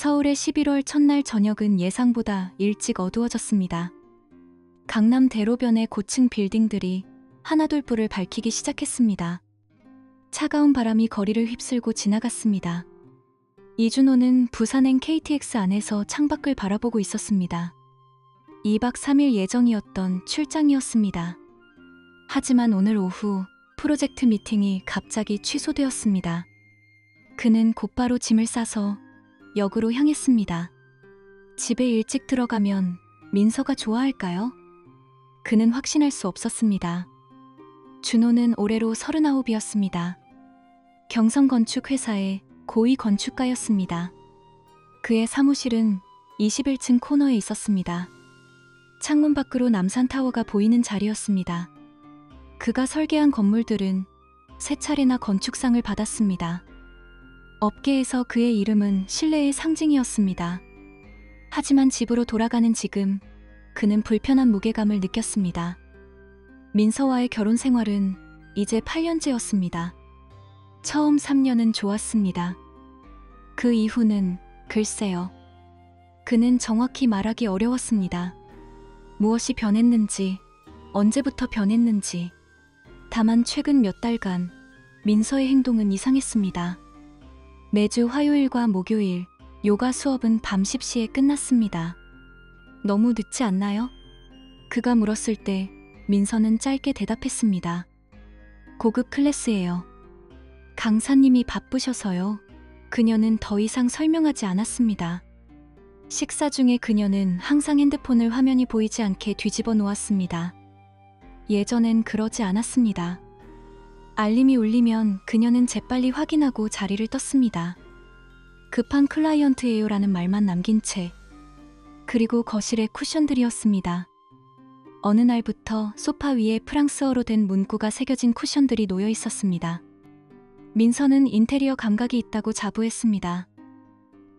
서울의 11월 첫날 저녁은 예상보다 일찍 어두워졌습니다. 강남 대로변의 고층 빌딩들이 하나둘 불을 밝히기 시작했습니다. 차가운 바람이 거리를 휩쓸고 지나갔습니다. 이준호는 부산행 KTX 안에서 창밖을 바라보고 있었습니다. 2박 3일 예정이었던 출장이었습니다. 하지만 오늘 오후 프로젝트 미팅이 갑자기 취소되었습니다. 그는 곧바로 짐을 싸서 역으로 향했습니다. 집에 일찍 들어가면 민서가 좋아할까요? 그는 확신할 수 없었습니다. 준호는 올해로 39이었습니다. 경성건축회사의 고위 건축가였습니다. 그의 사무실은 21층 코너에 있었습니다. 창문 밖으로 남산타워가 보이는 자리였습니다. 그가 설계한 건물들은 세 차례나 건축상을 받았습니다. 업계에서 그의 이름은 신뢰의 상징이었습니다. 하지만 집으로 돌아가는 지금 그는 불편한 무게감을 느꼈습니다. 민서와의 결혼 생활은 이제 8년째였습니다. 처음 3년은 좋았습니다. 그 이후는 글쎄요. 그는 정확히 말하기 어려웠습니다. 무엇이 변했는지, 언제부터 변했는지. 다만 최근 몇 달간 민서의 행동은 이상했습니다. 매주 화요일과 목요일 요가 수업은 밤 10시에 끝났습니다. 너무 늦지 않나요? 그가 물었을 때 민서는 짧게 대답했습니다. 고급 클래스예요. 강사님이 바쁘셔서요. 그녀는 더 이상 설명하지 않았습니다. 식사 중에 그녀는 항상 핸드폰을 화면이 보이지 않게 뒤집어 놓았습니다. 예전엔 그러지 않았습니다. 알림이 울리면 그녀는 재빨리 확인하고 자리를 떴습니다. 급한 클라이언트예요 라는 말만 남긴 채. 그리고 거실에 쿠션들이었습니다. 어느 날부터 소파 위에 프랑스어로 된 문구가 새겨진 쿠션들이 놓여 있었습니다. 민서는 인테리어 감각이 있다고 자부했습니다.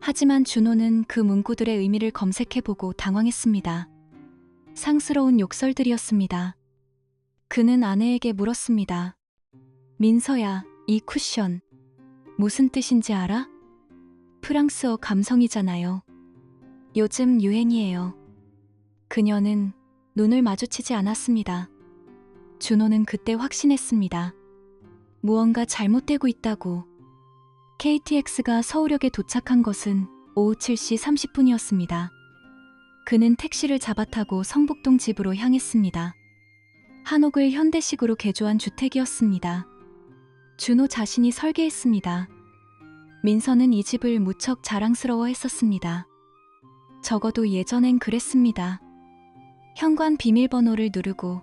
하지만 준호는 그 문구들의 의미를 검색해보고 당황했습니다. 상스러운 욕설들이었습니다. 그는 아내에게 물었습니다. 민서야, 이 쿠션 무슨 뜻인지 알아? 프랑스어 감성이잖아요. 요즘 유행이에요. 그녀는 눈을 마주치지 않았습니다. 준호는 그때 확신했습니다. 무언가 잘못되고 있다고. KTX가 서울역에 도착한 것은 오후 7시 30분이었습니다. 그는 택시를 잡아타고 성북동 집으로 향했습니다. 한옥을 현대식으로 개조한 주택이었습니다. 준호 자신이 설계했습니다. 민서는 이 집을 무척 자랑스러워했었습니다. 적어도 예전엔 그랬습니다. 현관 비밀번호를 누르고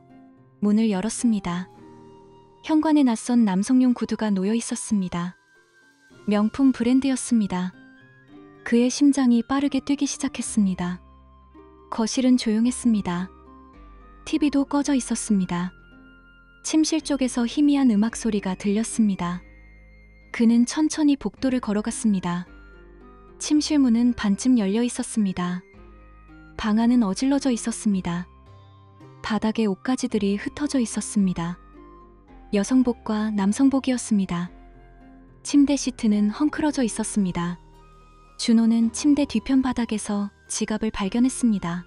문을 열었습니다. 현관에 낯선 남성용 구두가 놓여 있었습니다. 명품 브랜드였습니다. 그의 심장이 빠르게 뛰기 시작했습니다. 거실은 조용했습니다. TV도 꺼져 있었습니다. 침실 쪽에서 희미한 음악 소리가 들렸습니다. 그는 천천히 복도를 걸어갔습니다. 침실 문은 반쯤 열려 있었습니다. 방 안은 어질러져 있었습니다. 바닥에 옷가지들이 흩어져 있었습니다. 여성복과 남성복이었습니다. 침대 시트는 헝클어져 있었습니다. 준호는 침대 뒤편 바닥에서 지갑을 발견했습니다.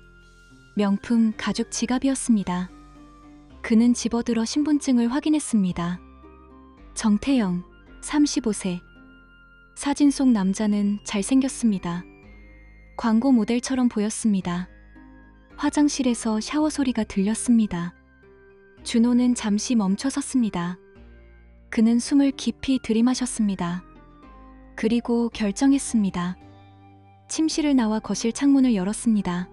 명품 가죽 지갑이었습니다. 그는 집어들어 신분증을 확인했습니다. 정태영, 35세. 사진 속 남자는 잘생겼습니다. 광고 모델처럼 보였습니다. 화장실에서 샤워 소리가 들렸습니다. 준호는 잠시 멈춰 섰습니다. 그는 숨을 깊이 들이마셨습니다. 그리고 결정했습니다. 침실을 나와 거실 창문을 열었습니다.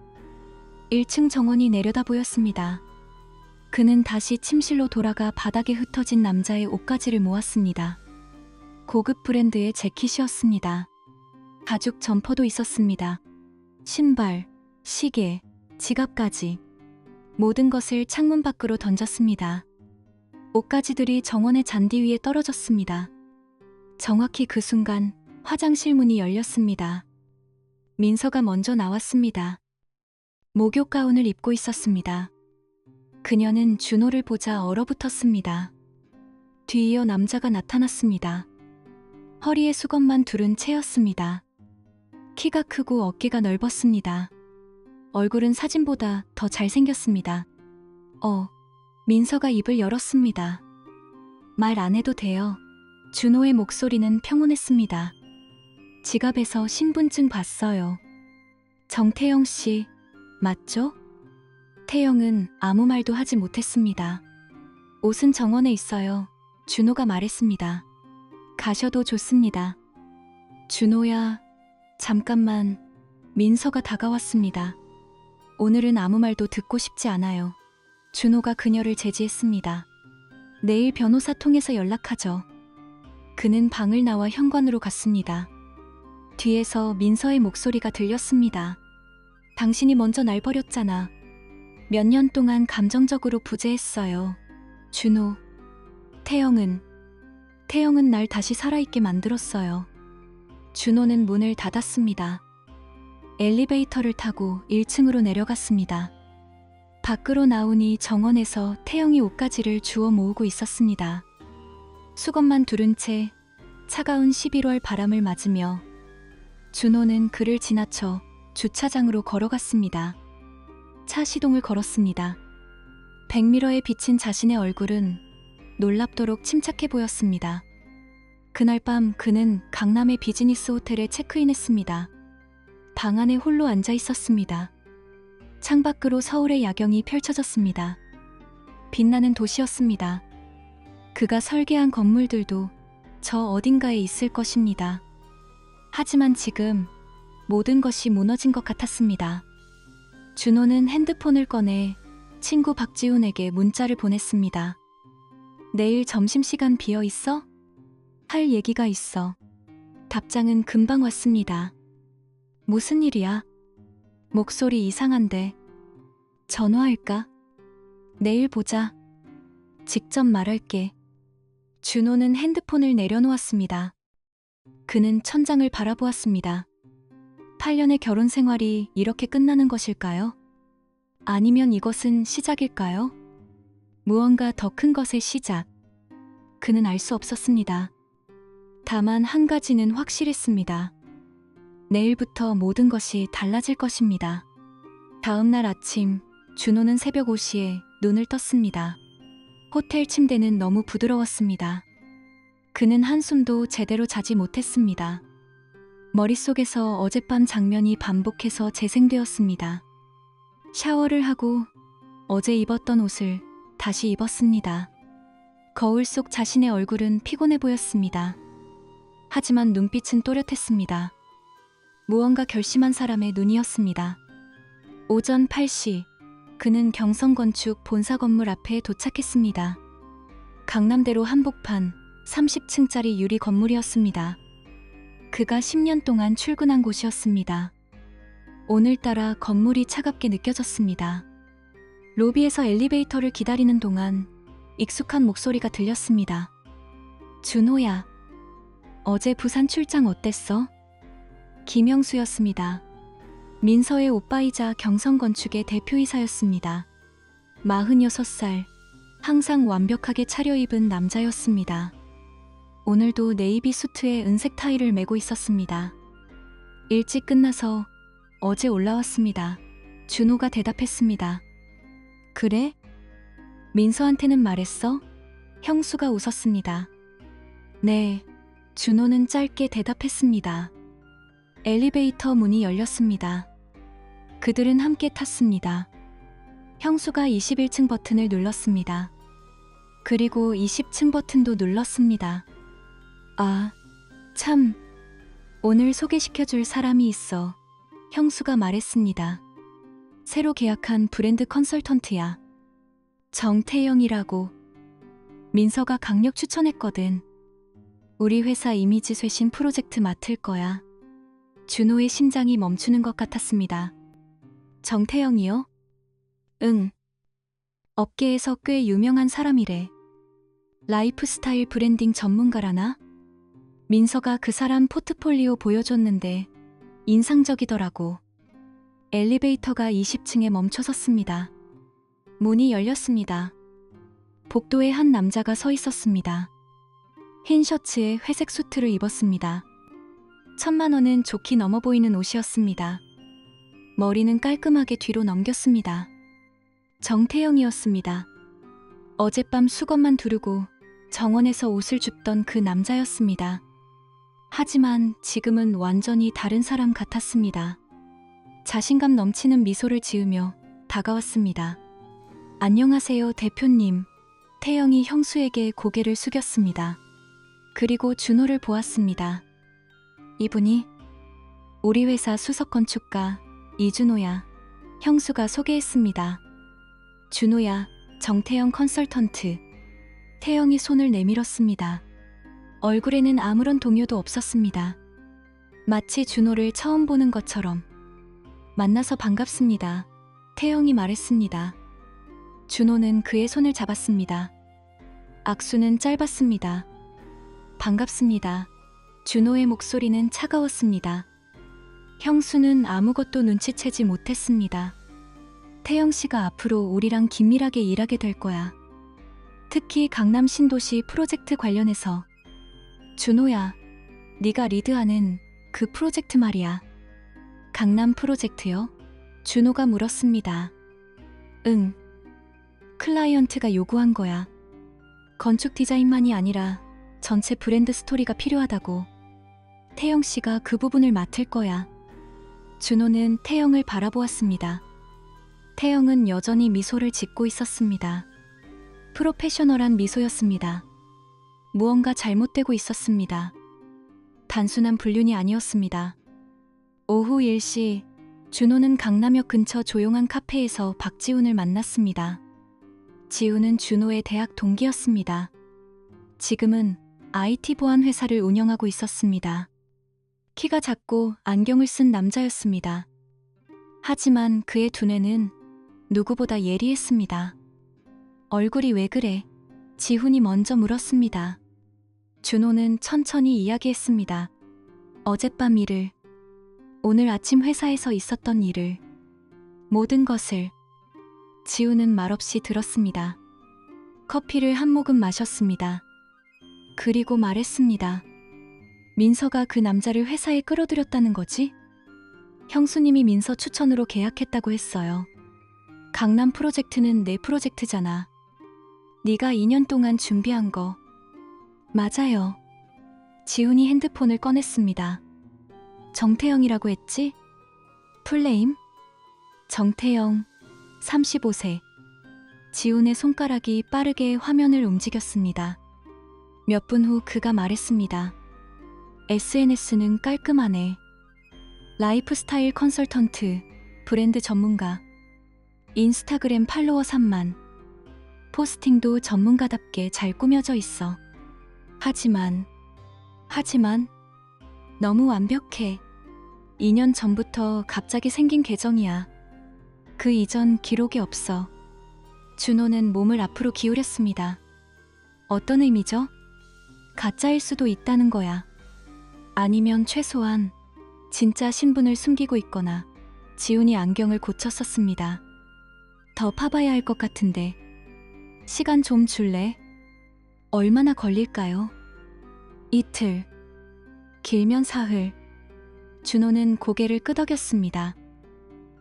1층 정원이 내려다 보였습니다. 그는 다시 침실로 돌아가 바닥에 흩어진 남자의 옷가지를 모았습니다. 고급 브랜드의 재킷이었습니다. 가죽 점퍼도 있었습니다. 신발, 시계, 지갑까지. 모든 것을 창문 밖으로 던졌습니다. 옷가지들이 정원의 잔디 위에 떨어졌습니다. 정확히 그 순간 화장실 문이 열렸습니다. 민서가 먼저 나왔습니다. 목욕 가운을 입고 있었습니다. 그녀는 준호를 보자 얼어붙었습니다. 뒤이어 남자가 나타났습니다. 허리에 수건만 두른 채였습니다. 키가 크고 어깨가 넓었습니다. 얼굴은 사진보다 더 잘생겼습니다. 민서가 입을 열었습니다. 말 안 해도 돼요. 준호의 목소리는 평온했습니다. 지갑에서 신분증 봤어요. 정태영 씨, 맞죠? 태영은 아무 말도 하지 못했습니다. 옷은 정원에 있어요. 준호가 말했습니다. 가셔도 좋습니다. 준호야, 잠깐만. 민서가 다가왔습니다. 오늘은 아무 말도 듣고 싶지 않아요. 준호가 그녀를 제지했습니다. 내일 변호사 통해서 연락하죠. 그는 방을 나와 현관으로 갔습니다. 뒤에서 민서의 목소리가 들렸습니다. 당신이 먼저 날 버렸잖아. 몇 년 동안 감정적으로 부재했어요. 준호. 태영은 날 다시 살아있게 만들었어요. 준호는 문을 닫았습니다. 엘리베이터를 타고 1층으로 내려갔습니다. 밖으로 나오니 정원에서 태영이 옷가지를 주워 모으고 있었습니다. 수건만 두른 채 차가운 11월 바람을 맞으며 준호는 그를 지나쳐 주차장으로 걸어갔습니다. 차 시동을 걸었습니다. 백미러에 비친 자신의 얼굴은 놀랍도록 침착해 보였습니다. 그날 밤 그는 강남의 비즈니스 호텔에 체크인했습니다. 방 안에 홀로 앉아 있었습니다. 창밖으로 서울의 야경이 펼쳐졌습니다. 빛나는 도시였습니다. 그가 설계한 건물들도 저 어딘가에 있을 것입니다. 하지만 지금 모든 것이 무너진 것 같았습니다. 준호는 핸드폰을 꺼내 친구 박지훈에게 문자를 보냈습니다. 내일 점심시간 비어 있어? 할 얘기가 있어. 답장은 금방 왔습니다. 무슨 일이야? 목소리 이상한데. 전화할까? 내일 보자. 직접 말할게. 준호는 핸드폰을 내려놓았습니다. 그는 천장을 바라보았습니다. 8년의 결혼 생활이 이렇게 끝나는 것일까요? 아니면 이것은 시작일까요? 무언가 더 큰 것의 시작. 그는 알 수 없었습니다. 다만 한 가지는 확실했습니다. 내일부터 모든 것이 달라질 것입니다. 다음 날 아침, 준호는 새벽 5시에 눈을 떴습니다. 호텔 침대는 너무 부드러웠습니다. 그는 한숨도 제대로 자지 못했습니다. 머릿속에서 어젯밤 장면이 반복해서 재생되었습니다. 샤워를 하고 어제 입었던 옷을 다시 입었습니다. 거울 속 자신의 얼굴은 피곤해 보였습니다. 하지만 눈빛은 또렷했습니다. 무언가 결심한 사람의 눈이었습니다. 오전 8시, 그는 경성건축 본사 건물 앞에 도착했습니다. 강남대로 한복판 30층짜리 유리 건물이었습니다. 그가 10년 동안 출근한 곳이었습니다. 오늘따라 건물이 차갑게 느껴졌습니다. 로비에서 엘리베이터를 기다리는 동안 익숙한 목소리가 들렸습니다. 준호야, 어제 부산 출장 어땠어? 김영수였습니다. 민서의 오빠이자 경성건축의 대표이사였습니다. 46살, 항상 완벽하게 차려입은 남자였습니다. 오늘도 네이비 수트에 은색 타이를 메고 있었습니다. 일찍 끝나서 어제 올라왔습니다. 준호가 대답했습니다. 그래? 민서한테는 말했어? 형수가 웃었습니다. 네, 준호는 짧게 대답했습니다. 엘리베이터 문이 열렸습니다. 그들은 함께 탔습니다. 형수가 21층 버튼을 눌렀습니다. 그리고 20층 버튼도 눌렀습니다. 아, 참, 오늘 소개시켜줄 사람이 있어. 형수가 말했습니다. 새로 계약한 브랜드 컨설턴트야. 정태영이라고. 민서가 강력 추천했거든. 우리 회사 이미지 쇄신 프로젝트 맡을 거야. 준호의 심장이 멈추는 것 같았습니다. 정태영이요? 응. 업계에서 꽤 유명한 사람이래. 라이프스타일 브랜딩 전문가라나? 민서가 그 사람 포트폴리오 보여줬는데 인상적이더라고. 엘리베이터가 20층에 멈춰섰습니다. 문이 열렸습니다. 복도에 한 남자가 서 있었습니다. 흰 셔츠에 회색 수트를 입었습니다. 1,000만 원은 좋게 넘어 보이는 옷이었습니다. 머리는 깔끔하게 뒤로 넘겼습니다. 정태영이었습니다. 어젯밤 수건만 두르고 정원에서 옷을 줍던 그 남자였습니다. 하지만 지금은 완전히 다른 사람 같았습니다. 자신감 넘치는 미소를 지으며 다가왔습니다. 안녕하세요, 대표님. 태영이 형수에게 고개를 숙였습니다. 그리고 준호를 보았습니다. 이분이 우리 회사 수석 건축가 이준호야. 형수가 소개했습니다. 준호야, 정태영 컨설턴트. 태영이 손을 내밀었습니다. 얼굴에는 아무런 동요도 없었습니다. 마치 준호를 처음 보는 것처럼. 만나서 반갑습니다. 태영이 말했습니다. 준호는 그의 손을 잡았습니다. 악수는 짧았습니다. 반갑습니다. 준호의 목소리는 차가웠습니다. 형수는 아무것도 눈치채지 못했습니다. 태영 씨가 앞으로 우리랑 긴밀하게 일하게 될 거야. 특히 강남 신도시 프로젝트 관련해서. 준호야, 네가 리드하는 그 프로젝트 말이야. 강남 프로젝트요? 준호가 물었습니다. 응. 클라이언트가 요구한 거야. 건축 디자인만이 아니라 전체 브랜드 스토리가 필요하다고. 태영 씨가 그 부분을 맡을 거야. 준호는 태영을 바라보았습니다. 태영은 여전히 미소를 짓고 있었습니다. 프로페셔널한 미소였습니다. 무언가 잘못되고 있었습니다. 단순한 불륜이 아니었습니다. 오후 1시, 준호는 강남역 근처 조용한 카페에서 박지훈을 만났습니다. 지훈은 준호의 대학 동기였습니다. 지금은 IT 보안 회사를 운영하고 있었습니다. 키가 작고 안경을 쓴 남자였습니다. 하지만 그의 두뇌는 누구보다 예리했습니다. 얼굴이 왜 그래? 지훈이 먼저 물었습니다. 준호는 천천히 이야기했습니다. 어젯밤 일을, 오늘 아침 회사에서 있었던 일을, 모든 것을. 지훈은 말없이 들었습니다. 커피를 한 모금 마셨습니다. 그리고 말했습니다. 민서가 그 남자를 회사에 끌어들였다는 거지? 형수님이 민서 추천으로 계약했다고 했어요. 강남 프로젝트는 내 프로젝트잖아. 네가 2년 동안 준비한 거. 맞아요. 지훈이 핸드폰을 꺼냈습니다. 정태영이라고 했지? 풀네임? 정태영, 35세. 지훈의 손가락이 빠르게 화면을 움직였습니다. 몇 분 후 그가 말했습니다. SNS는 깔끔하네. 라이프스타일 컨설턴트, 브랜드 전문가. 인스타그램 팔로워 3만. 포스팅도 전문가답게 잘 꾸며져 있어. 하지만 너무 완벽해. 2년 전부터 갑자기 생긴 계정이야. 그 이전 기록이 없어. 준호는 몸을 앞으로 기울였습니다. 어떤 의미죠? 가짜일 수도 있다는 거야. 아니면 최소한 진짜 신분을 숨기고 있거나. 지훈이 안경을 고쳐 썼습니다. 더 파봐야 할 것 같은데. 시간 좀 줄래? 얼마나 걸릴까요? 이틀. 길면 사흘. 준호는 고개를 끄덕였습니다.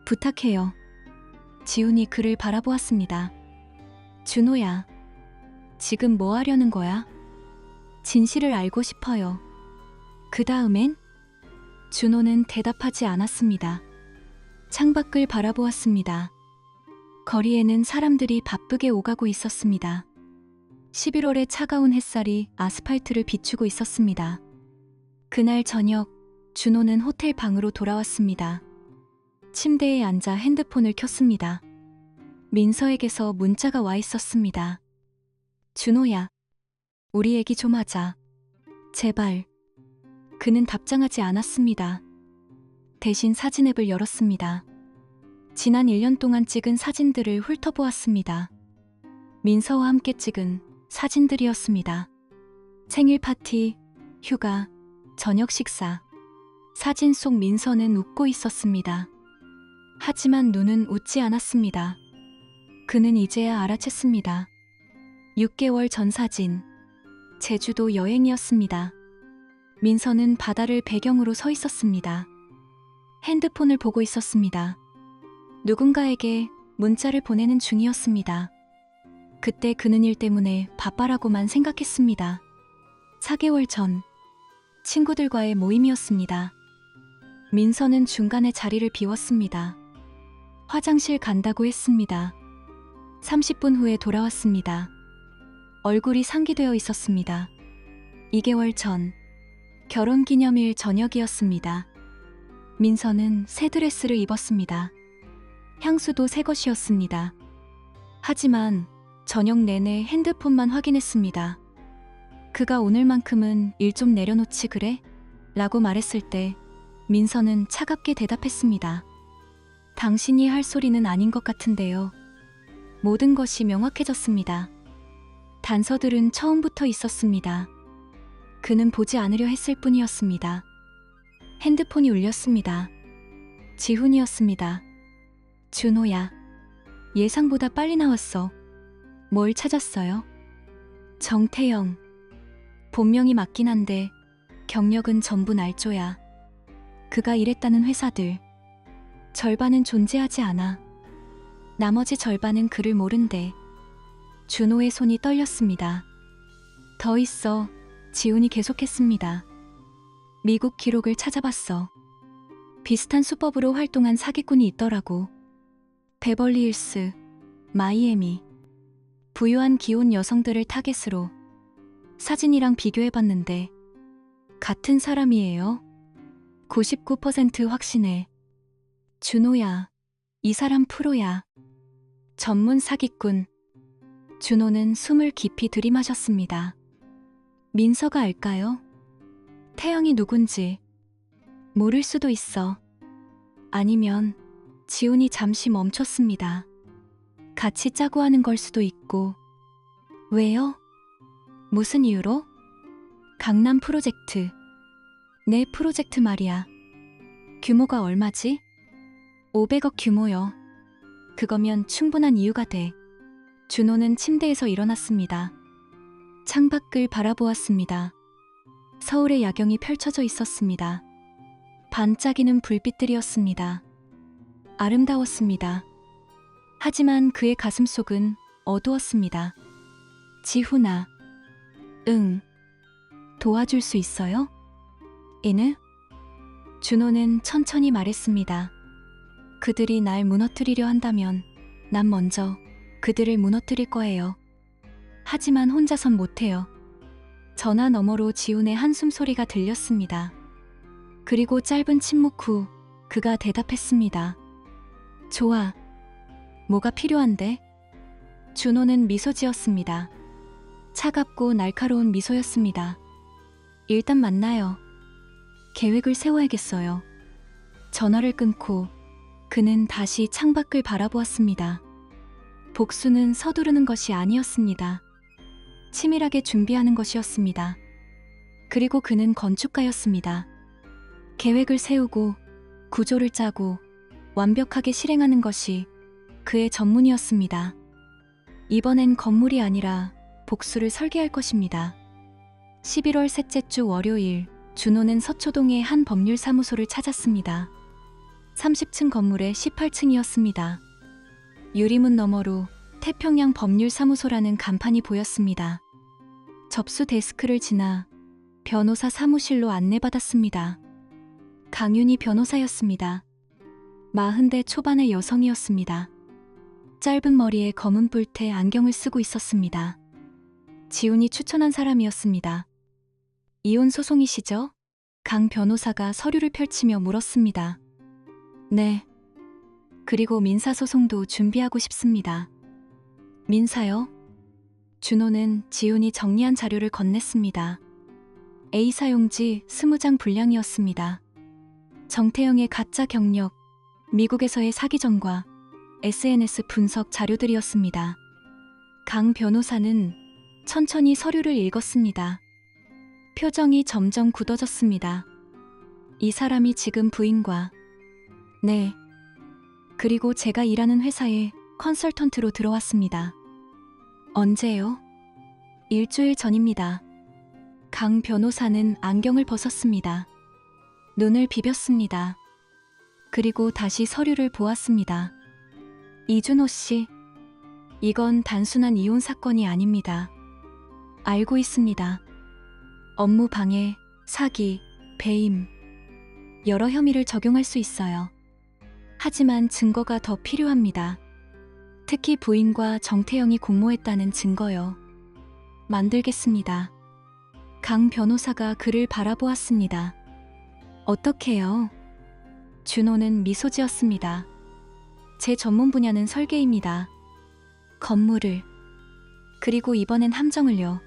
부탁해요. 지훈이 그를 바라보았습니다. 준호야, 지금 뭐 하려는 거야? 진실을 알고 싶어요. 그 다음엔? 준호는 대답하지 않았습니다. 창밖을 바라보았습니다. 거리에는 사람들이 바쁘게 오가고 있었습니다. 11월의 차가운 햇살이 아스팔트를 비추고 있었습니다. 그날 저녁, 준호는 호텔 방으로 돌아왔습니다. 침대에 앉아 핸드폰을 켰습니다. 민서에게서 문자가 와 있었습니다. 준호야, 우리 얘기 좀 하자. 제발. 그는 답장하지 않았습니다. 대신 사진 앱을 열었습니다. 지난 1년 동안 찍은 사진들을 훑어보았습니다. 민서와 함께 찍은 사진들이었습니다. 생일 파티, 휴가, 저녁 식사. 사진 속 민서는 웃고 있었습니다. 하지만 눈은 웃지 않았습니다. 그는 이제야 알아챘습니다. 6개월 전 사진. 제주도 여행이었습니다. 민서는 바다를 배경으로 서 있었습니다. 핸드폰을 보고 있었습니다. 누군가에게 문자를 보내는 중이었습니다. 그때 그는 일 때문에 바빠라고만 생각했습니다. 4개월 전 친구들과의 모임이었습니다. 민서는 중간에 자리를 비웠습니다. 화장실 간다고 했습니다. 30분 후에 돌아왔습니다. 얼굴이 상기되어 있었습니다. 2개월 전 결혼기념일 저녁이었습니다. 민서는 새 드레스를 입었습니다. 향수도 새 것이었습니다. 하지만 저녁 내내 핸드폰만 확인했습니다. 그가 오늘만큼은 일 좀 내려놓지 그래? 라고 말했을 때 민서는 차갑게 대답했습니다. 당신이 할 소리는 아닌 것 같은데요. 모든 것이 명확해졌습니다. 단서들은 처음부터 있었습니다. 그는 보지 않으려 했을 뿐이었습니다. 핸드폰이 울렸습니다. 지훈이었습니다. 준호야. 예상보다 빨리 나왔어. 뭘 찾았어요? 정태영. 본명이 맞긴 한데 경력은 전부 날조야. 그가 일했다는 회사들 절반은 존재하지 않아. 나머지 절반은 그를 모른대. 준호의 손이 떨렸습니다. 더 있어. 지훈이 계속했습니다. 미국 기록을 찾아봤어. 비슷한 수법으로 활동한 사기꾼이 있더라고. 베벌리힐스, 마이애미. 부유한 기혼 여성들을 타겟으로 사진이랑 비교해봤는데 같은 사람이에요. 99% 확신해. 준호야. 이 사람 프로야. 전문 사기꾼. 준호는 숨을 깊이 들이마셨습니다. 민서가 알까요? 태영이 누군지 모를 수도 있어. 아니면 지훈이 잠시 멈췄습니다. 같이 짜고 하는 걸 수도 있고. 왜요? 무슨 이유로? 강남 프로젝트. 내 프로젝트 말이야. 규모가 얼마지? 500억 규모요. 그거면 충분한 이유가 돼. 준호는 침대에서 일어났습니다. 창밖을 바라보았습니다. 서울의 야경이 펼쳐져 있었습니다. 반짝이는 불빛들이었습니다. 아름다웠습니다. 하지만 그의 가슴속은 어두웠습니다. 지훈아. 응. 도와줄 수 있어요? 에느? 준호는 천천히 말했습니다. 그들이 날 무너뜨리려 한다면 난 먼저 그들을 무너뜨릴 거예요. 하지만 혼자선 못해요. 전화 너머로 지훈의 한숨 소리가 들렸습니다. 그리고 짧은 침묵 후 그가 대답했습니다. 좋아. 뭐가 필요한데? 준호는 미소 지었습니다. 차갑고 날카로운 미소였습니다. 일단 만나요. 계획을 세워야겠어요. 전화를 끊고 그는 다시 창밖을 바라보았습니다. 복수는 서두르는 것이 아니었습니다. 치밀하게 준비하는 것이었습니다. 그리고 그는 건축가였습니다. 계획을 세우고 구조를 짜고 완벽하게 실행하는 것이 그의 전문이었습니다. 이번엔 건물이 아니라 복수를 설계할 것입니다. 11월 셋째 주 월요일, 준호는 서초동의 한 법률사무소를 찾았습니다. 30층 건물의 18층이었습니다. 유리문 너머로 태평양 법률사무소라는 간판이 보였습니다. 접수 데스크를 지나 변호사 사무실로 안내받았습니다. 강윤희 변호사였습니다. 40대 초반의 여성이었습니다. 짧은 머리에 검은 뿔테 안경을 쓰고 있었습니다. 지훈이 추천한 사람이었습니다. 이혼 소송이시죠? 강 변호사가 서류를 펼치며 물었습니다. 네. 그리고 민사소송도 준비하고 싶습니다. 민사요? 준호는 지훈이 정리한 자료를 건넸습니다. A 사용지 20장 분량이었습니다. 정태영의 가짜 경력, 미국에서의 사기전과 SNS 분석 자료들이었습니다. 강 변호사는 천천히 서류를 읽었습니다. 표정이 점점 굳어졌습니다. 이 사람이 지금 부인과 네. 그리고 제가 일하는 회사에 컨설턴트로 들어왔습니다. 언제요? 일주일 전입니다. 강 변호사는 안경을 벗었습니다. 눈을 비볐습니다. 그리고 다시 서류를 보았습니다. 이준호 씨, 이건 단순한 이혼 사건이 아닙니다. 알고 있습니다. 업무 방해, 사기, 배임, 여러 혐의를 적용할 수 있어요. 하지만 증거가 더 필요합니다. 특히 부인과 정태영이 공모했다는 증거요. 만들겠습니다. 강 변호사가 그를 바라보았습니다. 어떻게요? 준호는 미소 지었습니다. 제 전문 분야는 설계입니다. 건물을, 그리고 이번엔 함정을요.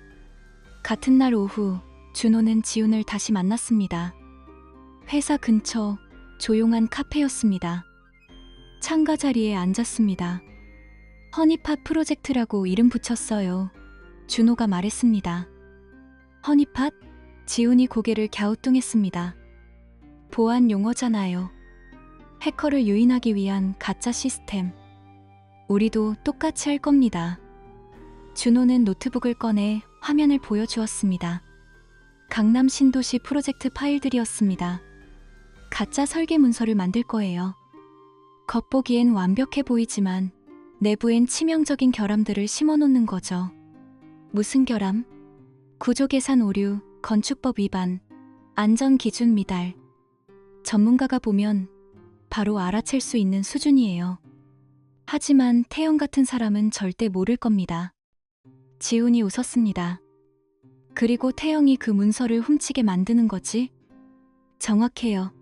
같은 날 오후, 준호는 지훈을 다시 만났습니다. 회사 근처 조용한 카페였습니다. 창가 자리에 앉았습니다. 허니팟 프로젝트라고 이름 붙였어요. 준호가 말했습니다. 허니팟? 지훈이 고개를 갸우뚱했습니다. 보안 용어잖아요. 해커를 유인하기 위한 가짜 시스템. 우리도 똑같이 할 겁니다. 준호는 노트북을 꺼내 화면을 보여주었습니다. 강남 신도시 프로젝트 파일들이었습니다. 가짜 설계 문서를 만들 거예요. 겉보기엔 완벽해 보이지만 내부엔 치명적인 결함들을 심어놓는 거죠. 무슨 결함? 구조 계산 오류, 건축법 위반, 안전 기준 미달. 전문가가 보면 바로 알아챌 수 있는 수준이에요. 하지만 태영 같은 사람은 절대 모를 겁니다. 지훈이 웃었습니다. 그리고 태영이 그 문서를 훔치게 만드는 거지? 정확해요.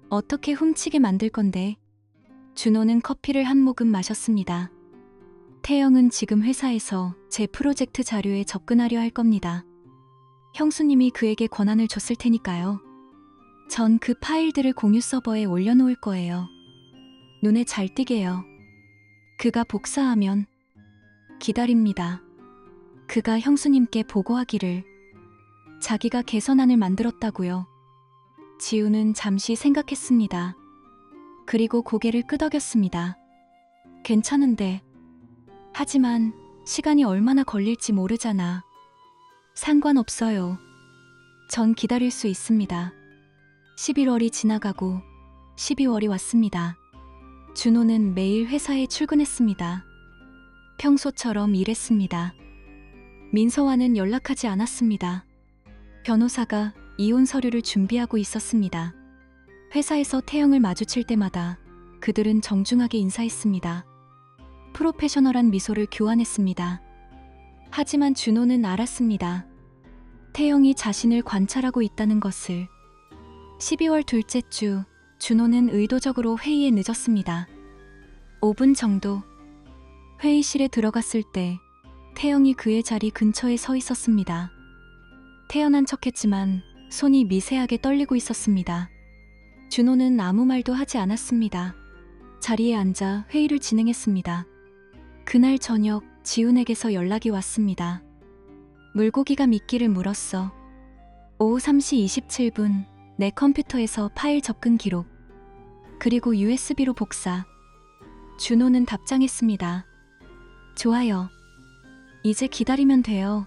어떻게 훔치게 만들 건데? 준호는 커피를 한 모금 마셨습니다. 태영은 지금 회사에서 제 프로젝트 자료에 접근하려 할 겁니다. 형수님이 그에게 권한을 줬을 테니까요. 전 그 파일들을 공유 서버에 올려놓을 거예요. 눈에 잘 띄게요. 그가 복사하면 기다립니다. 그가 형수님께 보고하기를. 자기가 개선안을 만들었다고요. 지우는 잠시 생각했습니다. 그리고 고개를 끄덕였습니다. 괜찮은데. 하지만 시간이 얼마나 걸릴지 모르잖아. 상관없어요. 전 기다릴 수 있습니다. 11월이 지나가고 12월이 왔습니다. 준호는 매일 회사에 출근했습니다. 평소처럼 일했습니다. 민서와는 연락하지 않았습니다. 변호사가 이혼 서류를 준비하고 있었습니다. 회사에서 태영을 마주칠 때마다 그들은 정중하게 인사했습니다. 프로페셔널한 미소를 교환했습니다. 하지만 준호는 알았습니다. 태영이 자신을 관찰하고 있다는 것을. 12월 둘째 주, 준호는 의도적으로 회의에 늦었습니다. 5분 정도. 회의실에 들어갔을 때 태영이 그의 자리 근처에 서 있었습니다. 태연한 척했지만 손이 미세하게 떨리고 있었습니다. 준호는 아무 말도 하지 않았습니다. 자리에 앉아 회의를 진행했습니다. 그날 저녁 지훈에게서 연락이 왔습니다. 물고기가 미끼를 물었어. 오후 3시 27분 내 컴퓨터에서 파일 접근 기록. 그리고 USB로 복사. 준호는 답장했습니다. 좋아요. 이제 기다리면 돼요.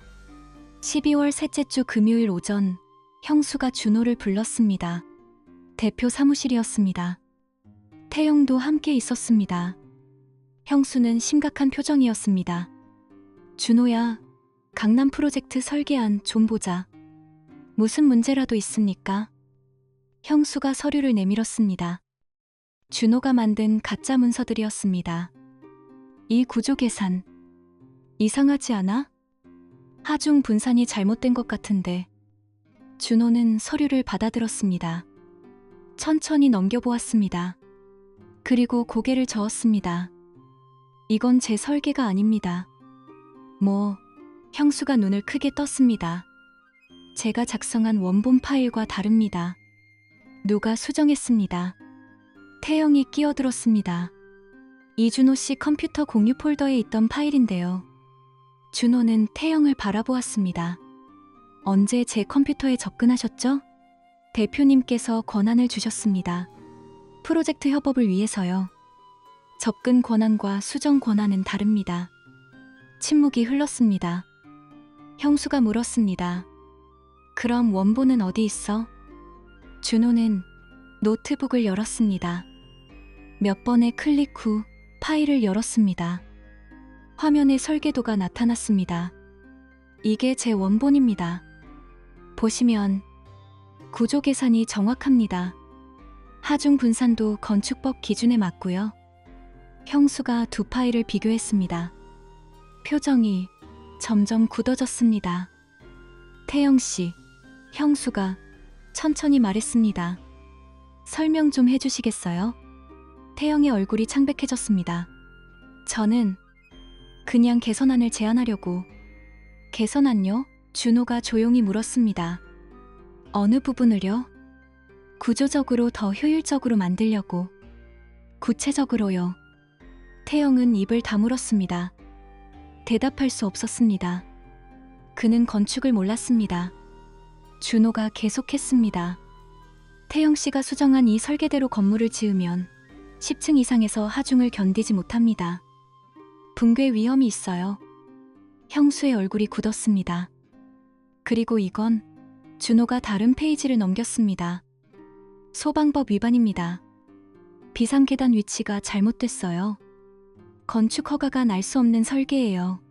12월 셋째 주 금요일 오전 형수가 준호를 불렀습니다. 대표 사무실이었습니다. 태영도 함께 있었습니다. 형수는 심각한 표정이었습니다. 준호야, 강남 프로젝트 설계안 좀 보자. 무슨 문제라도 있습니까? 형수가 서류를 내밀었습니다. 준호가 만든 가짜 문서들이었습니다. 이 구조 계산 이상하지 않아? 하중 분산이 잘못된 것 같은데. 준호는 서류를 받아들었습니다. 천천히 넘겨보았습니다. 그리고 고개를 저었습니다. 이건 제 설계가 아닙니다. 형수가 눈을 크게 떴습니다. 제가 작성한 원본 파일과 다릅니다. 누가 수정했습니다. 태영이 끼어들었습니다. 이준호 씨 컴퓨터 공유 폴더에 있던 파일인데요. 준호는 태영을 바라보았습니다. 언제 제 컴퓨터에 접근하셨죠? 대표님께서 권한을 주셨습니다. 프로젝트 협업을 위해서요. 접근 권한과 수정 권한은 다릅니다. 침묵이 흘렀습니다. 형수가 물었습니다. 그럼 원본은 어디 있어? 준호는 노트북을 열었습니다. 몇 번의 클릭 후 파일을 열었습니다. 화면에 설계도가 나타났습니다. 이게 제 원본입니다. 보시면 구조 계산이 정확합니다. 하중 분산도 건축법 기준에 맞고요. 형수가 두 파일을 비교했습니다. 표정이 점점 굳어졌습니다. 태영 씨, 형수가 천천히 말했습니다. 설명 좀 해주시겠어요? 태영의 얼굴이 창백해졌습니다. 저는 그냥 개선안을 제안하려고. 개선안요? 준호가 조용히 물었습니다. 어느 부분을요? 구조적으로 더 효율적으로 만들려고. 구체적으로요. 태영은 입을 다물었습니다. 대답할 수 없었습니다. 그는 건축을 몰랐습니다. 준호가 계속했습니다. 태영 씨가 수정한 이 설계대로 건물을 지으면 10층 이상에서 하중을 견디지 못합니다. 붕괴 위험이 있어요. 형수의 얼굴이 굳었습니다. 그리고 이건 준호가 다른 페이지를 넘겼습니다. 소방법 위반입니다. 비상계단 위치가 잘못됐어요. 건축 허가가 날 수 없는 설계예요.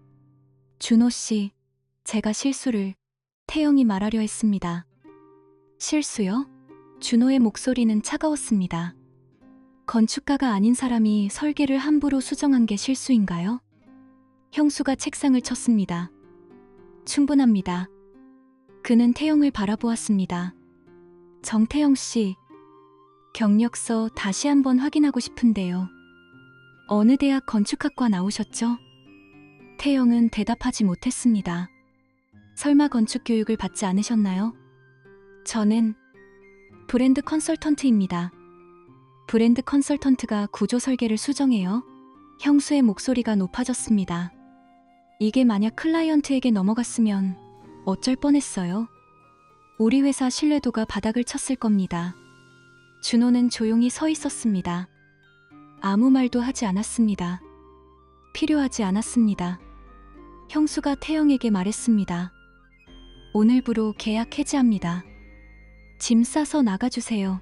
준호 씨, 제가 실수를. 태영이 말하려 했습니다. 실수요? 준호의 목소리는 차가웠습니다. 건축가가 아닌 사람이 설계를 함부로 수정한 게 실수인가요? 형수가 책상을 쳤습니다. 충분합니다. 그는 태영을 바라보았습니다. 정태영 씨, 경력서 다시 한번 확인하고 싶은데요. 어느 대학 건축학과 나오셨죠? 태영은 대답하지 못했습니다. 설마 건축 교육을 받지 않으셨나요? 저는 브랜드 컨설턴트입니다. 브랜드 컨설턴트가 구조 설계를 수정해요? 형수의 목소리가 높아졌습니다. 이게 만약 클라이언트에게 넘어갔으면 어쩔 뻔했어요. 우리 회사 신뢰도가 바닥을 쳤을 겁니다. 준호는 조용히 서 있었습니다. 아무 말도 하지 않았습니다. 필요하지 않았습니다. 형수가 태영에게 말했습니다. 오늘부로 계약 해지합니다. 짐 싸서 나가주세요.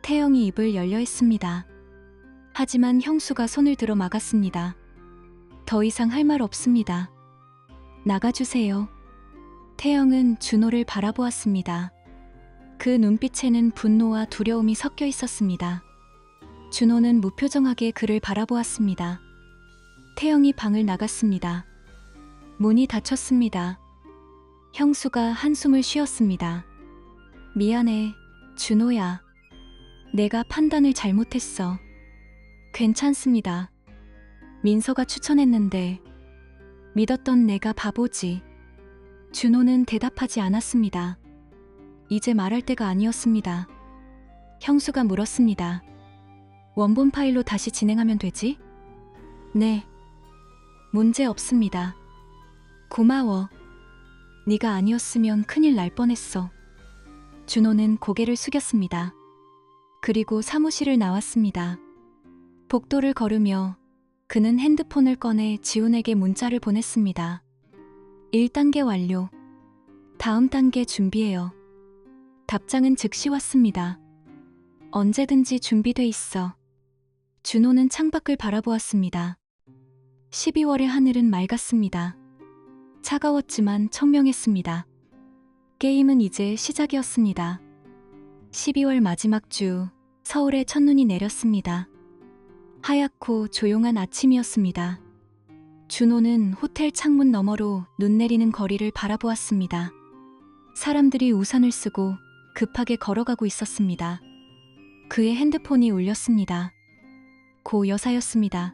태영이 입을 열려 했습니다. 하지만 형수가 손을 들어 막았습니다. 더 이상 할 말 없습니다. 나가주세요. 태영은 준호를 바라보았습니다. 그 눈빛에는 분노와 두려움이 섞여 있었습니다. 준호는 무표정하게 그를 바라보았습니다. 태영이 방을 나갔습니다. 문이 닫혔습니다. 형수가 한숨을 쉬었습니다. 미안해, 준호야. 내가 판단을 잘못했어. 괜찮습니다. 민서가 추천했는데 믿었던 내가 바보지. 준호는 대답하지 않았습니다. 이제 말할 때가 아니었습니다. 형수가 물었습니다. 원본 파일로 다시 진행하면 되지? 네. 문제 없습니다. 고마워. 네가 아니었으면 큰일 날 뻔했어. 준호는 고개를 숙였습니다. 그리고 사무실을 나왔습니다. 복도를 걸으며 그는 핸드폰을 꺼내 지훈에게 문자를 보냈습니다. 1단계 완료. 다음 단계 준비해요. 답장은 즉시 왔습니다. 언제든지 준비돼 있어. 준호는 창밖을 바라보았습니다. 12월의 하늘은 맑았습니다. 차가웠지만 청명했습니다. 게임은 이제 시작이었습니다. 12월 마지막 주, 서울에 첫눈이 내렸습니다. 하얗고 조용한 아침이었습니다. 준호는 호텔 창문 너머로 눈 내리는 거리를 바라보았습니다. 사람들이 우산을 쓰고 급하게 걸어가고 있었습니다. 그의 핸드폰이 울렸습니다. 고 여사였습니다.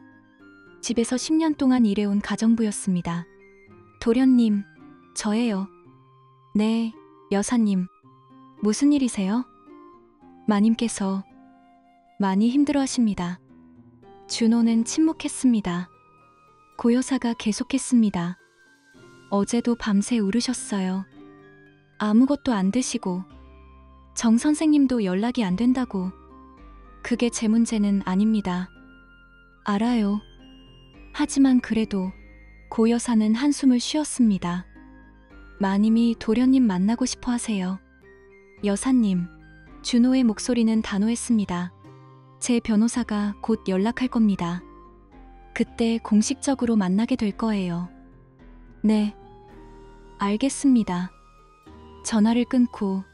집에서 10년 동안 일해온 가정부였습니다. 도련님, 저예요. 네, 여사님. 무슨 일이세요? 마님께서 많이 힘들어하십니다. 준호는 침묵했습니다. 고 여사가 계속했습니다. 어제도 밤새 울으셨어요. 아무것도 안 드시고. 정 선생님도 연락이 안 된다고. 그게 제 문제는 아닙니다. 알아요. 하지만 그래도 고 여사는 한숨을 쉬었습니다. 마님이 도련님 만나고 싶어 하세요. 여사님, 준호의 목소리는 단호했습니다. 제 변호사가 곧 연락할 겁니다. 그때 공식적으로 만나게 될 거예요. 네, 알겠습니다. 전화를 끊고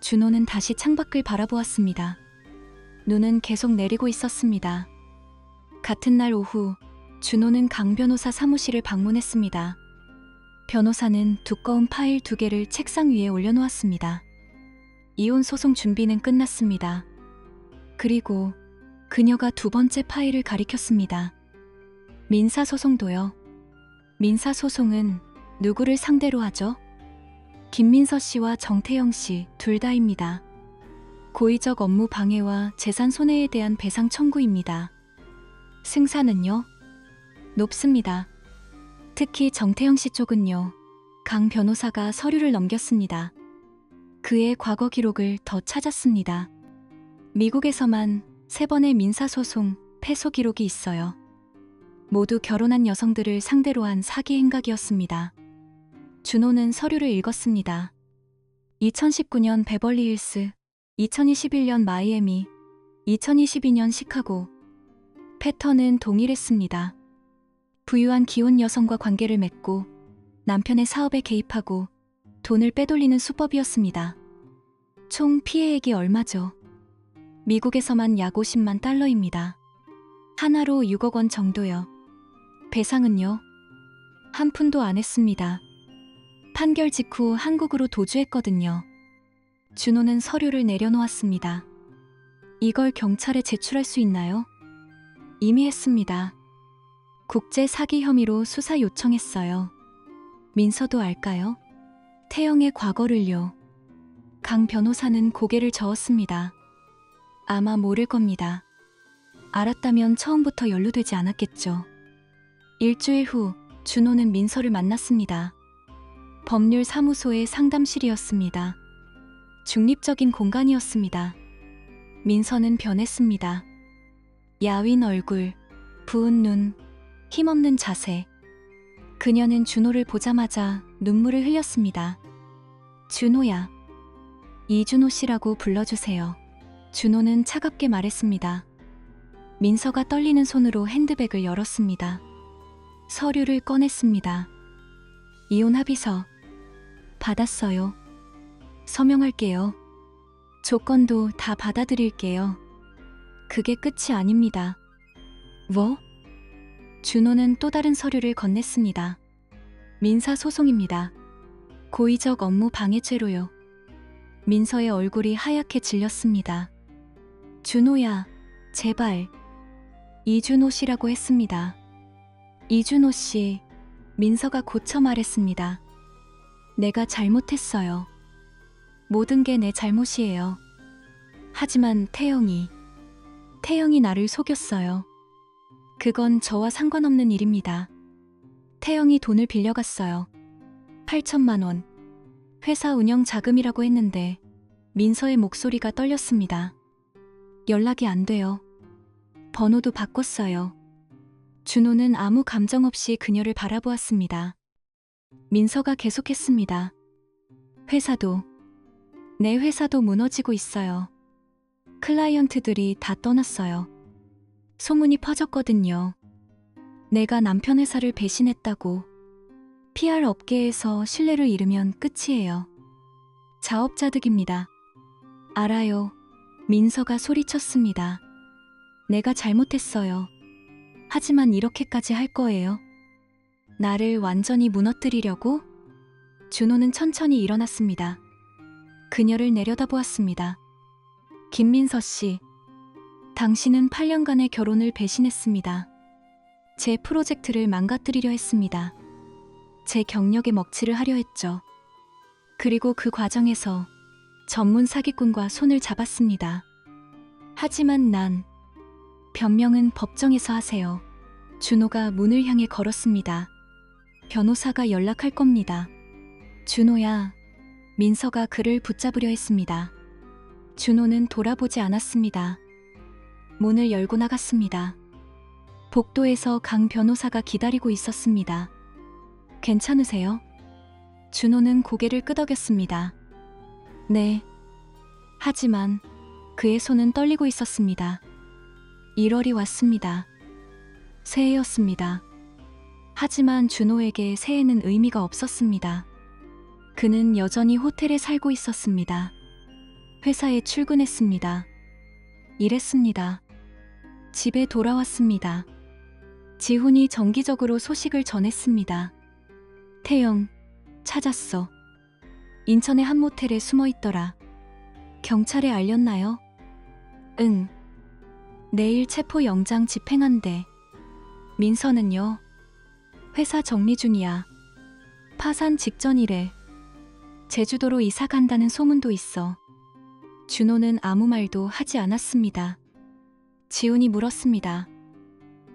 준호는 다시 창밖을 바라보았습니다. 눈은 계속 내리고 있었습니다. 같은 날 오후, 준호는 강 변호사 사무실을 방문했습니다. 변호사는 두꺼운 파일 2개를 책상 위에 올려놓았습니다. 이혼 소송 준비는 끝났습니다. 그리고 그녀가 2번째 파일을 가리켰습니다. 민사소송도요. 민사소송은 누구를 상대로 하죠? 김민서 씨와 정태영 씨 둘 다입니다. 고의적 업무 방해와 재산 손해에 대한 배상 청구입니다. 승사는요? 높습니다. 특히 정태영 씨 쪽은요. 강 변호사가 서류를 넘겼습니다. 그의 과거 기록을 더 찾았습니다. 미국에서만 3번의 민사소송 패소 기록이 있어요. 모두 결혼한 여성들을 상대로 한 사기 행각이었습니다. 준호는 서류를 읽었습니다. 2019년 베벌리힐스, 2021년 마이애미, 2022년 시카고. 패턴은 동일했습니다. 부유한 기혼 여성과 관계를 맺고 남편의 사업에 개입하고 돈을 빼돌리는 수법이었습니다. 총 피해액이 얼마죠? 미국에서만 약 50만 달러입니다. 하나로 6억 원 정도요. 배상은요? 한 푼도 안 했습니다. 판결 직후 한국으로 도주했거든요. 준호는 서류를 내려놓았습니다. 이걸 경찰에 제출할 수 있나요? 이미 했습니다. 국제 사기 혐의로 수사 요청했어요. 민서도 알까요? 태영의 과거를요. 강 변호사는 고개를 저었습니다. 아마 모를 겁니다. 알았다면 처음부터 연루되지 않았겠죠. 일주일 후 준호는 민서를 만났습니다. 법률사무소의 상담실이었습니다. 중립적인 공간이었습니다. 민서는 변했습니다. 야윈 얼굴, 부은 눈, 힘없는 자세. 그녀는 준호를 보자마자 눈물을 흘렸습니다. 준호야. 이준호 씨라고 불러주세요. 준호는 차갑게 말했습니다. 민서가 떨리는 손으로 핸드백을 열었습니다. 서류를 꺼냈습니다. 이혼 합의서. 받았어요. 서명할게요. 조건도 다 받아들일게요. 그게 끝이 아닙니다. 뭐? 준호는 또 다른 서류를 건넸습니다. 민사소송입니다. 고의적 업무 방해죄로요. 민서의 얼굴이 하얗게 질렸습니다. 준호야, 제발. 이준호 씨라고 했습니다. 이준호 씨, 민서가 고쳐 말했습니다. 내가 잘못했어요. 모든 게 내 잘못이에요. 하지만 태영이 나를 속였어요. 그건 저와 상관없는 일입니다. 태영이 돈을 빌려갔어요. 8천만 원. 회사 운영 자금이라고 했는데 민서의 목소리가 떨렸습니다. 연락이 안 돼요. 번호도 바꿨어요. 준호는 아무 감정 없이 그녀를 바라보았습니다. 민서가 계속했습니다. 회사도, 내 회사도 무너지고 있어요. 클라이언트들이 다 떠났어요. 소문이 퍼졌거든요. 내가 남편 회사를 배신했다고. PR 업계에서 신뢰를 잃으면 끝이에요. 자업자득입니다. 알아요. 민서가 소리쳤습니다. 내가 잘못했어요. 하지만 이렇게까지 할 거예요? 나를 완전히 무너뜨리려고? 준호는 천천히 일어났습니다. 그녀를 내려다보았습니다. 김민서 씨, 당신은 8년간의 결혼을 배신했습니다. 제 프로젝트를 망가뜨리려 했습니다. 제 경력에 먹칠을 하려 했죠. 그리고 그 과정에서 전문 사기꾼과 손을 잡았습니다. 하지만 변명은 법정에서 하세요. 준호가 문을 향해 걸었습니다. 변호사가 연락할 겁니다. 준호야. 민서가 그를 붙잡으려 했습니다. 준호는 돌아보지 않았습니다. 문을 열고 나갔습니다. 복도에서 강 변호사가 기다리고 있었습니다. 괜찮으세요? 준호는 고개를 끄덕였습니다. 네. 하지만 그의 손은 떨리고 있었습니다. 1월이 왔습니다. 새해였습니다. 하지만 준호에게 새해는 의미가 없었습니다. 그는 여전히 호텔에 살고 있었습니다. 회사에 출근했습니다. 일했습니다. 집에 돌아왔습니다. 지훈이 정기적으로 소식을 전했습니다. 태영, 찾았어. 인천의 한 모텔에 숨어 있더라. 경찰에 알렸나요? 응. 내일 체포영장 집행한대. 민서는요? 회사 정리 중이야. 파산 직전이래. 제주도로 이사 간다는 소문도 있어. 준호는 아무 말도 하지 않았습니다. 지훈이 물었습니다.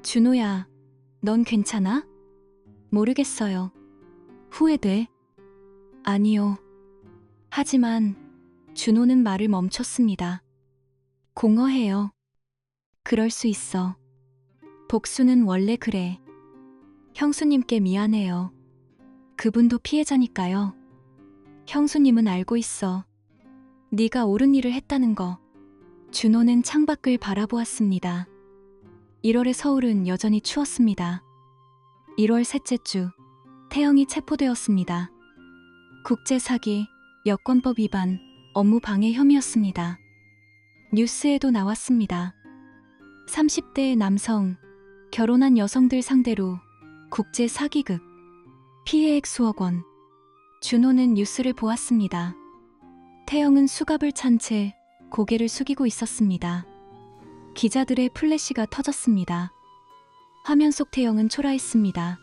준호야, 넌 괜찮아? 모르겠어요. 후회돼? 아니요. 하지만 준호는 말을 멈췄습니다. 공허해요. 그럴 수 있어. 복수는 원래 그래. 형수님께 미안해요. 그분도 피해자니까요. 형수님은 알고 있어. 네가 옳은 일을 했다는 거. 준호는 창밖을 바라보았습니다. 1월의 서울은 여전히 추웠습니다. 1월 셋째 주, 태영이 체포되었습니다. 국제사기, 여권법 위반, 업무 방해 혐의였습니다. 뉴스에도 나왔습니다. 30대의 남성, 결혼한 여성들 상대로 국제 사기극, 피해액 수억 원. 준호는 뉴스를 보았습니다. 태영은 수갑을 찬 채 고개를 숙이고 있었습니다. 기자들의 플래시가 터졌습니다. 화면 속 태영은 초라했습니다.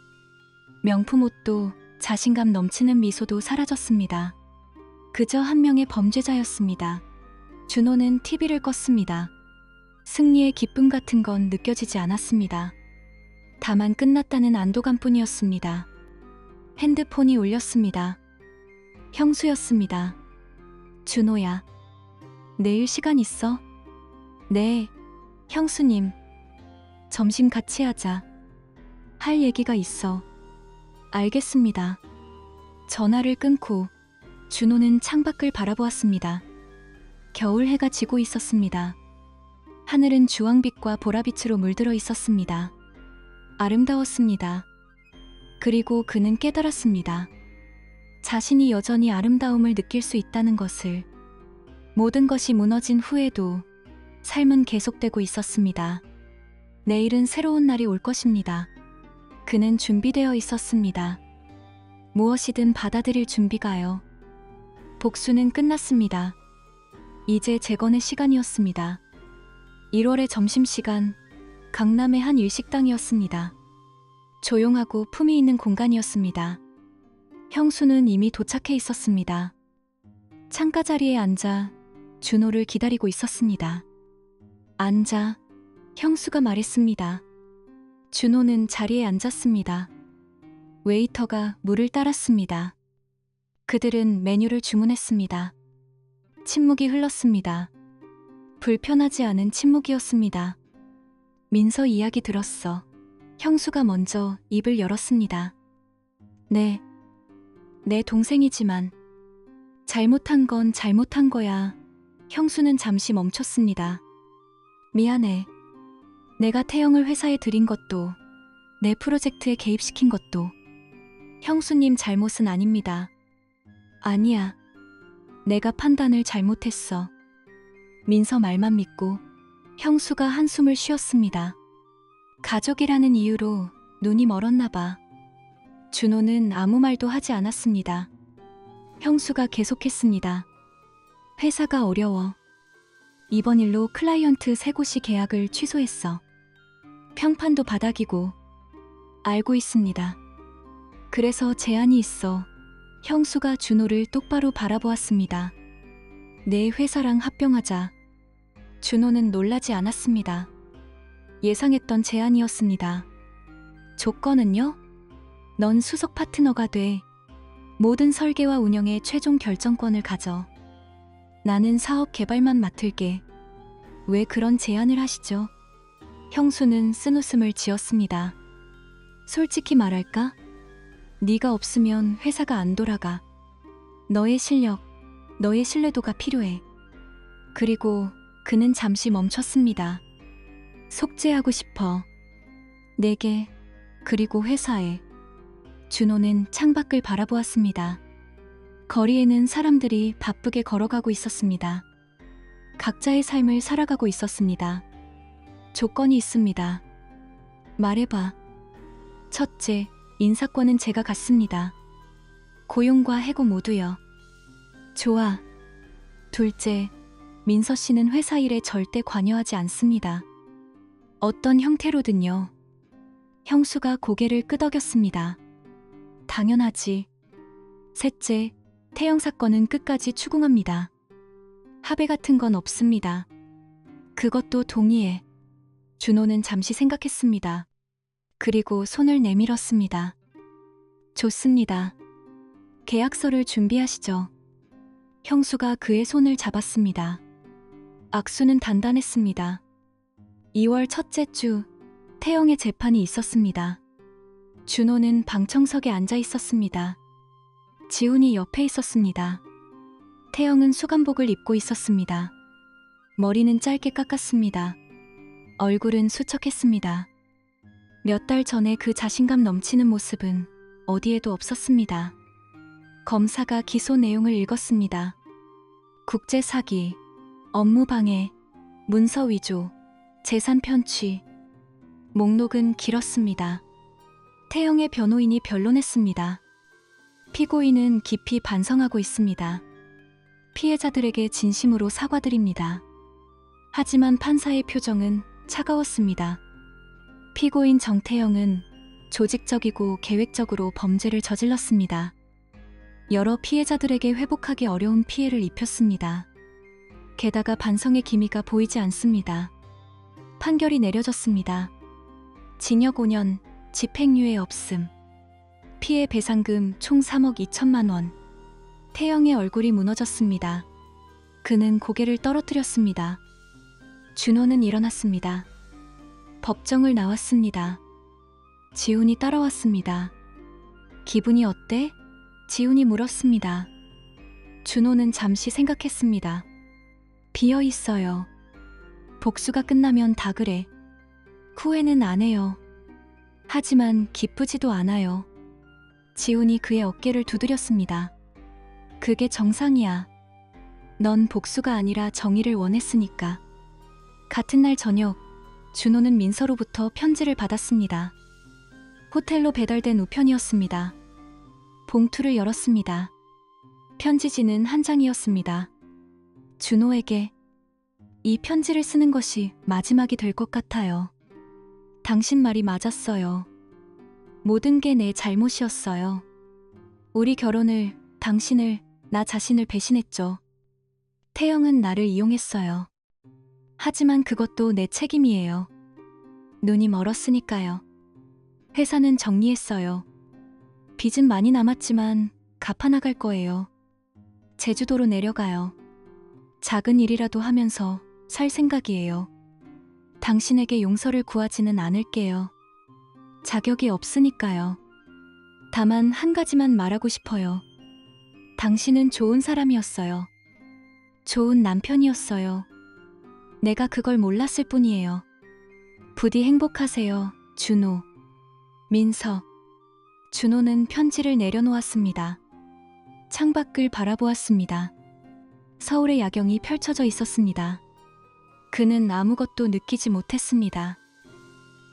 명품 옷도 자신감 넘치는 미소도 사라졌습니다. 그저 한 명의 범죄자였습니다. 준호는 TV를 껐습니다. 승리의 기쁨 같은 건 느껴지지 않았습니다. 다만 끝났다는 안도감뿐이었습니다. 핸드폰이 울렸습니다. 형수였습니다. 준호야, 내일 시간 있어? 네, 형수님. 점심 같이 하자. 할 얘기가 있어. 알겠습니다. 전화를 끊고 준호는 창밖을 바라보았습니다. 겨울 해가 지고 있었습니다. 하늘은 주황빛과 보라빛으로 물들어 있었습니다. 아름다웠습니다. 그리고 그는 깨달았습니다. 자신이 여전히 아름다움을 느낄 수 있다는 것을. 모든 것이 무너진 후에도 삶은 계속되고 있었습니다. 내일은 새로운 날이 올 것입니다. 그는 준비되어 있었습니다. 무엇이든 받아들일 준비가요. 복수는 끝났습니다. 이제 재건의 시간이었습니다. 1월의 점심시간, 강남의 한 일식당이었습니다. 조용하고 품위 있는 공간이었습니다. 형수는 이미 도착해 있었습니다. 창가 자리에 앉아 준호를 기다리고 있었습니다. 앉아, 형수가 말했습니다. 준호는 자리에 앉았습니다. 웨이터가 물을 따랐습니다. 그들은 메뉴를 주문했습니다. 침묵이 흘렀습니다. 불편하지 않은 침묵이었습니다. 민서 이야기 들었어. 형수가 먼저 입을 열었습니다. 네, 내 동생이지만 잘못한 건 잘못한 거야. 형수는 잠시 멈췄습니다. 미안해. 내가 태영을 회사에 들인 것도, 내 프로젝트에 개입시킨 것도 형수님 잘못은 아닙니다. 아니야. 내가 판단을 잘못했어. 민서 말만 믿고 형수가 한숨을 쉬었습니다. 가족이라는 이유로 눈이 멀었나 봐. 준호는 아무 말도 하지 않았습니다. 형수가 계속했습니다. 회사가 어려워. 이번 일로 클라이언트 3곳이 계약을 취소했어. 평판도 바닥이고. 알고 있습니다. 그래서 제안이 있어. 형수가 준호를 똑바로 바라보았습니다. 내 회사랑 합병하자. 준호는 놀라지 않았습니다. 예상했던 제안이었습니다. 조건은요? 넌 수석 파트너가 돼. 모든 설계와 운영의 최종 결정권을 가져. 나는 사업 개발만 맡을게. 왜 그런 제안을 하시죠? 형수는 쓴웃음을 지었습니다. 솔직히 말할까? 네가 없으면 회사가 안 돌아가. 너의 실력, 너의 신뢰도가 필요해. 그리고 그는 잠시 멈췄습니다. 속죄하고 싶어. 내게, 그리고 회사에. 준호는 창밖을 바라보았습니다. 거리에는 사람들이 바쁘게 걸어가고 있었습니다. 각자의 삶을 살아가고 있었습니다. 조건이 있습니다. 말해봐. 첫째, 인사권은 제가 갖습니다. 고용과 해고 모두요. 좋아. 둘째, 민서 씨는 회사 일에 절대 관여하지 않습니다. 어떤 형태로든요. 형수가 고개를 끄덕였습니다. 당연하지. 셋째, 태영 사건은 끝까지 추궁합니다. 합의 같은 건 없습니다. 그것도 동의해. 준호는 잠시 생각했습니다. 그리고 손을 내밀었습니다. 좋습니다. 계약서를 준비하시죠. 형수가 그의 손을 잡았습니다. 악수는 단단했습니다. 2월 첫째 주, 태영의 재판이 있었습니다. 준호는 방청석에 앉아 있었습니다. 지훈이 옆에 있었습니다. 태영은 수감복을 입고 있었습니다. 머리는 짧게 깎았습니다. 얼굴은 수척했습니다. 몇 달 전에 그 자신감 넘치는 모습은 어디에도 없었습니다. 검사가 기소 내용을 읽었습니다. 국제 사기, 업무 방해, 문서 위조, 재산 편취. 목록은 길었습니다. 태영의 변호인이 변론했습니다. 피고인은 깊이 반성하고 있습니다. 피해자들에게 진심으로 사과드립니다. 하지만 판사의 표정은 차가웠습니다. 피고인 정태영은 조직적이고 계획적으로 범죄를 저질렀습니다. 여러 피해자들에게 회복하기 어려운 피해를 입혔습니다. 게다가 반성의 기미가 보이지 않습니다. 판결이 내려졌습니다. 징역 5년, 집행유예 없음. 피해 배상금 총 3억 2천만 원. 태영의 얼굴이 무너졌습니다. 그는 고개를 떨어뜨렸습니다. 준호는 일어났습니다. 법정을 나왔습니다. 지훈이 따라왔습니다. 기분이 어때? 지훈이 물었습니다. 준호는 잠시 생각했습니다. 비어 있어요. 복수가 끝나면 다 그래. 후회는 안 해요. 하지만 기쁘지도 않아요. 지훈이 그의 어깨를 두드렸습니다. 그게 정상이야. 넌 복수가 아니라 정의를 원했으니까. 같은 날 저녁, 준호는 민서로부터 편지를 받았습니다. 호텔로 배달된 우편이었습니다. 봉투를 열었습니다. 편지지는 한 장이었습니다. 준호에게 이 편지를 쓰는 것이 마지막이 될 것 같아요. 당신 말이 맞았어요. 모든 게 내 잘못이었어요. 우리 결혼을, 당신을, 나 자신을 배신했죠. 태영은 나를 이용했어요. 하지만 그것도 내 책임이에요. 눈이 멀었으니까요. 회사는 정리했어요. 빚은 많이 남았지만 갚아나갈 거예요. 제주도로 내려가요. 작은 일이라도 하면서 살 생각이에요. 당신에게 용서를 구하지는 않을게요. 자격이 없으니까요. 다만 한 가지만 말하고 싶어요. 당신은 좋은 사람이었어요. 좋은 남편이었어요. 내가 그걸 몰랐을 뿐이에요. 부디 행복하세요, 준호. 민서. 준호는 편지를 내려놓았습니다. 창밖을 바라보았습니다. 서울의 야경이 펼쳐져 있었습니다. 그는 아무것도 느끼지 못했습니다.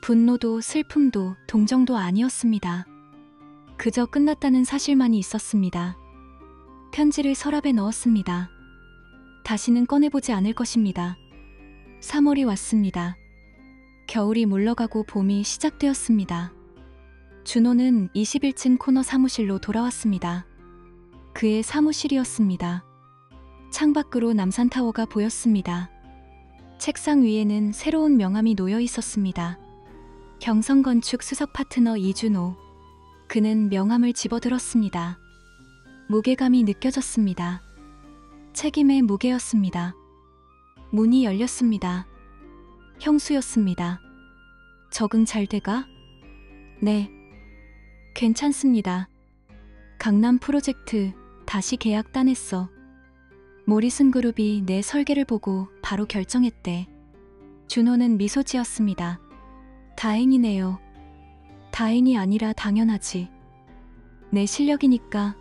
분노도 슬픔도 동정도 아니었습니다. 그저 끝났다는 사실만이 있었습니다. 편지를 서랍에 넣었습니다. 다시는 꺼내보지 않을 것입니다. 3월이 왔습니다. 겨울이 물러가고 봄이 시작되었습니다. 준호는 21층 코너 사무실로 돌아왔습니다. 그의 사무실이었습니다. 창밖으로 남산타워가 보였습니다. 책상 위에는 새로운 명함이 놓여 있었습니다. 경성건축 수석 파트너 이준호. 그는 명함을 집어들었습니다. 무게감이 느껴졌습니다. 책임의 무게였습니다. 문이 열렸습니다. 형수였습니다. 적응 잘 돼가? 네. 괜찮습니다. 강남 프로젝트 다시 계약 따냈어. 모리슨 그룹이 내 설계를 보고 바로 결정했대. 준호는 미소 지었습니다. 다행이네요. 다행이 아니라 당연하지. 내 실력이니까.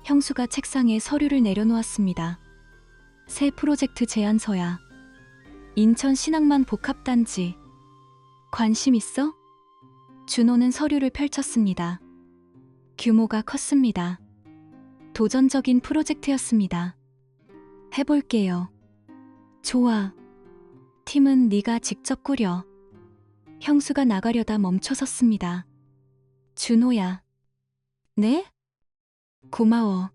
형수가 책상에 서류를 내려놓았습니다. 새 프로젝트 제안서야. 인천 신앙만 복합단지. 관심 있어? 준호는 서류를 펼쳤습니다. 규모가 컸습니다. 도전적인 프로젝트였습니다. 해볼게요. 좋아. 팀은 네가 직접 꾸려. 형수가 나가려다 멈춰섰습니다. 준호야. 네? 고마워.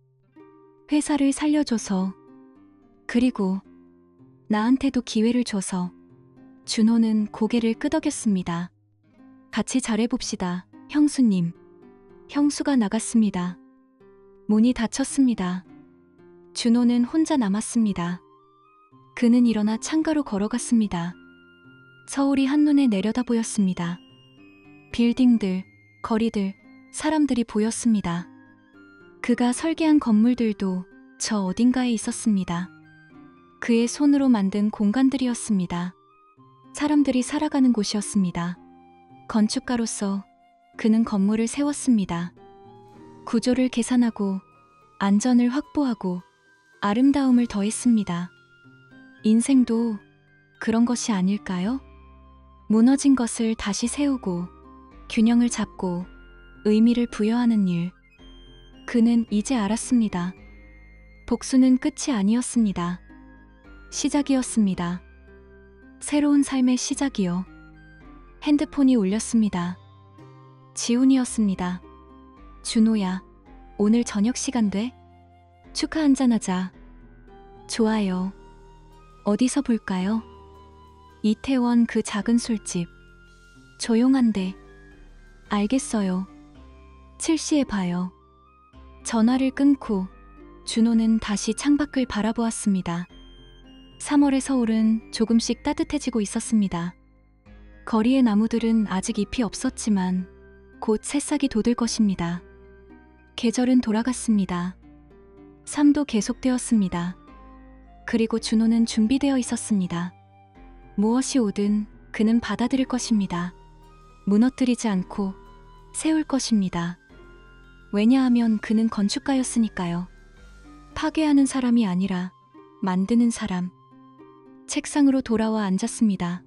회사를 살려줘서. 그리고 나한테도 기회를 줘서. 준호는 고개를 끄덕였습니다. 같이 잘해봅시다, 형수님. 형수가 나갔습니다. 문이 닫혔습니다. 준호는 혼자 남았습니다. 그는 일어나 창가로 걸어갔습니다. 서울이 한눈에 내려다 보였습니다. 빌딩들, 거리들, 사람들이 보였습니다. 그가 설계한 건물들도 저 어딘가에 있었습니다. 그의 손으로 만든 공간들이었습니다. 사람들이 살아가는 곳이었습니다. 건축가로서 그는 건물을 세웠습니다. 구조를 계산하고 안전을 확보하고 아름다움을 더했습니다. 인생도 그런 것이 아닐까요? 무너진 것을 다시 세우고 균형을 잡고 의미를 부여하는 일. 그는 이제 알았습니다. 복수는 끝이 아니었습니다. 시작이었습니다. 새로운 삶의 시작이요. 핸드폰이 울렸습니다. 지훈이었습니다. 준호야, 오늘 저녁 시간 돼? 축하 한잔하자. 좋아요. 어디서 볼까요? 이태원 그 작은 술집. 조용한데. 알겠어요. 7시에 봐요. 전화를 끊고 준호는 다시 창밖을 바라보았습니다. 3월의 서울은 조금씩 따뜻해지고 있었습니다. 거리의 나무들은 아직 잎이 없었지만 곧 새싹이 돋을 것입니다. 계절은 돌아갔습니다. 삶도 계속되었습니다. 그리고 준호는 준비되어 있었습니다. 무엇이 오든 그는 받아들일 것입니다. 무너뜨리지 않고 세울 것입니다. 왜냐하면 그는 건축가였으니까요. 파괴하는 사람이 아니라 만드는 사람. 책상으로 돌아와 앉았습니다.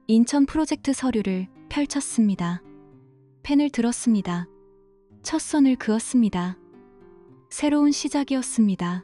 인천 프로젝트 서류를 펼쳤습니다. 펜을 들었습니다. 첫 선을 그었습니다. 새로운 시작이었습니다.